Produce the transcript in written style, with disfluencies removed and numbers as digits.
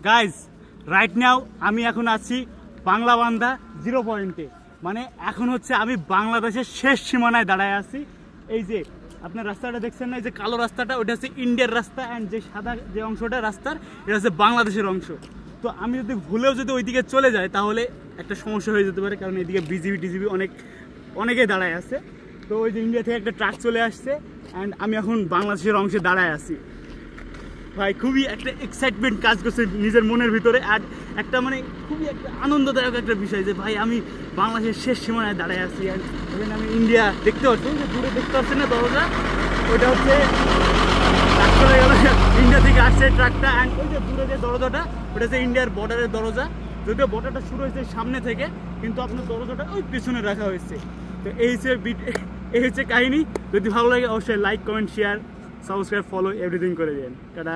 Guys right now আমি এখন আছি বাংলাবান্ধা 0 পয়েন্টে, মানে এখন হচ্ছে আমি বাংলাদেশের শেষ সীমানায় দাঁড়ায় আছি। এই যে আপনার রাস্তাটা দেখছেন না, এই যে কালো রাস্তাটা, ওটা হচ্ছে ইন্ডিয়ার রাস্তা, অ্যান্ড যে সাদা যে অংশটা রাস্তার এটা হচ্ছে বাংলাদেশের অংশ। তো আমি যদি ভুলেও যদি ওইদিকে চলে যাই তাহলে একটা সমস্যা হয়ে যেতে পারে, কারণ এদিকে বিজিবি টিজিবি অনেকে দাঁড়ায় আছে। তো ওই যে ইন্ডিয়া থেকে একটা ট্রাক চলে আসছে, অ্যান্ড আমি এখন বাংলাদেশের অংশে দাঁড়ায় আছি। ভাই খুবই একটা এক্সাইটমেন্ট কাজ করছে নিজের মনের ভিতরে, আর একটা মানে খুবই একটা আনন্দদায়ক একটা বিষয় যে ভাই আমি বাংলাদেশের শেষ সীমানায় দাঁড়ায় আছি। আর এখানে আমি ইন্ডিয়া দেখতে পাচ্ছি, যে দূরে দেখতে পাচ্ছেন না দরজা, ওইটা হচ্ছে ট্রাক চলে গেল, ইন্ডিয়া থেকে আসছে ট্রাকটা। অ্যান্ড ওই যে দূরে যে দরজাটা ওটা হচ্ছে ইন্ডিয়ার বর্ডারের দরজা, যদিও বর্ডারটা শুরু হয়েছে সামনে থেকে, কিন্তু আপনার দরজাটা ওই পেছনে রাখা হয়েছে। তো এই হচ্ছে কাহিনী। যদি ভালো লাগে অবশ্যই like comment share subscribe follow everything করে দেন। টাটা।